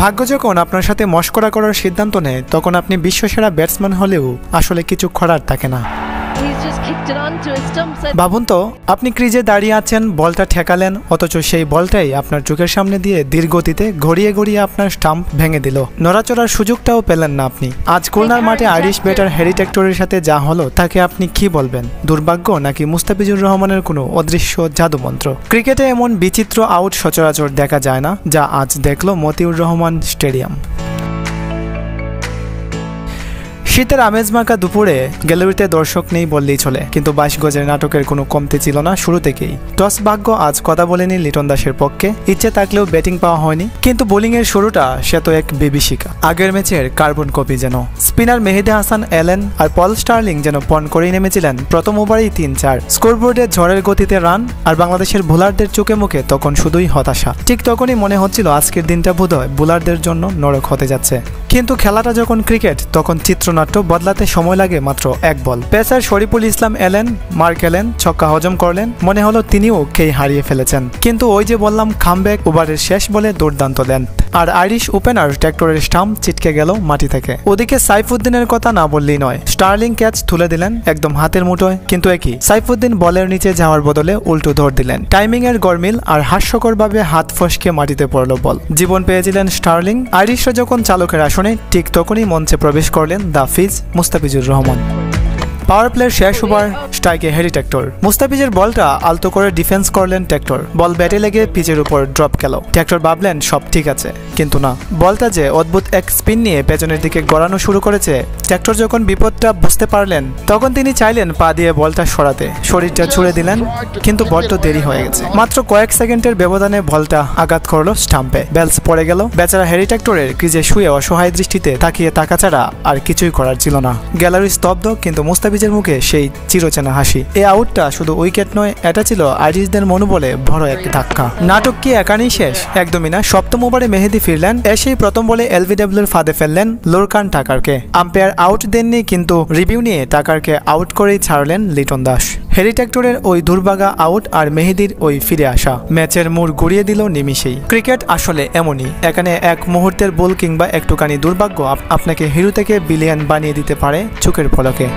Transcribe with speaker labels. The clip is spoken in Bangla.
Speaker 1: ভাগ্য যখন আপনার সাথে মশকরা করার সিদ্ধান্ত নেয় তখন আপনি বিশ্বসেরা ব্যাটসম্যান হলেও আসলে কিছু করার থাকে না। ভাবুন তো, আপনি ক্রিজে দাঁড়িয়ে আছেন, বলটা ঠেকালেন, অথচ সেই বলটাই আপনার চোখের সামনে দিয়ে ধীর গতিতে গড়িয়ে গড়িয়ে আপনার স্টাম্প ভেঙে দিল। নড়াচড়ার সুযোগটাও পেলেন না আপনি। আজ খুলনার মাঠে আইরিশ ব্যাটার হ্যারি টেক্টরের সাথে যা হলো তাকে আপনি কি বলবেন? দুর্ভাগ্য নাকি মুস্তাফিজুর রহমানের কোনো অদৃশ্য জাদুমন্ত্র? ক্রিকেটে এমন বিচিত্র আউট সচরাচর দেখা যায় না, যা আজ দেখল মতিউর রহমান স্টেডিয়াম। শীতের আমেজ মাখা দুপুরে গ্যালারিতে দর্শক নেই বললেই চলে, কিন্তু 22 গজের নাটকের কোনো কমতি ছিল না শুরু থেকেই। টস ভাগ্য আজ কথা বলেনি লিটন দাসের পক্ষে, ইচ্ছে থাকলেও ব্যাটিং পাওয়া হয়নি, কিন্তু বোলিংয়ের শুরুটা সে তো এক বিভীষিকা। আগের ম্যাচের কার্বন কপি যেন। স্পিনার মেহেদী হাসান এলেন আর পল স্টার্লিং যেন পণ করেই নেমেছিলেন প্রথম ওভারেই 3-4। স্কোরবোর্ডে ঝড়ের গতিতে রান, আর বাংলাদেশের বোলারদের চোখে মুখে তখন শুধুই হতাশা। ঠিক তখনই মনে হচ্ছিল আজকের দিনটা বোধহয় বোলারদের জন্য নরক হতে যাচ্ছে। কিন্তু খেলাটা যখন ক্রিকেট, তখন চিত্রনাট্য বদলাতে সময় লাগে মাত্র এক বল। পেসার শরীফুল ইসলাম এলেন, মার্ক এলেন, ছক্কা হজম করলেন, মনে হলো তিনিও খেই হারিয়ে ফেলেছেন। কিন্তু ওই যে বললাম, কামব্যাক ওভারের শেষ বলে দুর্দান্ত লেন্থ, আর আইরিশ ওপেনার টেক্টরের স্টাম্প ছিটকে গেল মাটি থেকে। ওদিকে সাইফুদ্দিনের কথা না বললেই নয়, স্টার্লিং ক্যাচ তুলে দিলেন একদম হাতের মুঠোয়, কিন্তু একই সাইফুদ্দিন বলের নিচে যাওয়ার বদলে উল্টো ধর দিলেন। টাইমিং এর গরমিল আর হাস্যকরভাবে হাত ফসকে মাটিতে পড়ল বল। জীবন পেয়েছিলেন স্টার্লিং। আইরিশরা যখন চালকের আসনে, ঠিক তখনই মঞ্চে প্রবেশ করলেন দা ফিজ মুস্তাফিজুর রহমান। পাওয়ার প্লের শেষ ওভার, স্ট্রাইকে হ্যারি টেক্টর। মুস্তাফিজের বলটা আলতো করে ডিফেন্স করলেন টেক্টর। বল ব্যাটে লেগে পিচের উপর ড্রপ গেল। টেক্টর ভাবলেন সব ঠিক আছে, কিন্তু না, বলটা যে অদ্ভুত এক স্পিন নিয়ে পেছনের দিকে গড়ানো শুরু করেছে। টেক্টর যখন বিপদটা বুঝতে পারলেন, তখন তিনি চাইলেন পা দিয়ে বলটা সরাতে, শরীরটা ছুড়ে দিলেন, কিন্তু বড্ড দেরি হয়ে গেছে। মাত্র কয়েক সেকেন্ডের ব্যবধানে বলটা আঘাত করলো স্টাম্পে। বেলস পড়ে গেল। বেচারা হ্যারি টেক্টরের ক্রিজে শুয়ে অসহায় দৃষ্টিতে তাকিয়ে থাকা ছাড়া আর কিছুই করার ছিল না। গ্যালারি স্তব্ধ, কিন্তু মুস্তাফিজের মুখে সেই চিরচেনা হাসি। এই আউটটা শুধু উইকেট নয়, এটা ছিল আইরিশদের মনোবলে বড় এক ধাক্কা। নাটক কি এখানেই শেষ? একদমই না। সপ্তম ওভারে মেহেদী ফিরলেন, এসেই প্রথম বলে এলবিডব্লিউর ফাঁদে ফেললেন লোরকান টাকারকে। আম্পায়ার আউট দেননি, কিন্তু রিভিউ নিয়ে টাকারকে আউট করেই ছাড়লেন লিটন দাস। হ্যারি টেক্টরের ওই দুর্ভাগা আউট আর মেহেদীর ওই ফিরে আসা ম্যাচের মোড় ঘুরিয়ে দিল নিমিষেই। ক্রিকেট আসলে এমনই, এখানে এক মুহূর্তের বল কিংবা একটুখানি দুর্ভাগ্য আপনাকে হিরো থেকে বিলিয়ন বানিয়ে দিতে পারে চোখের পলকে।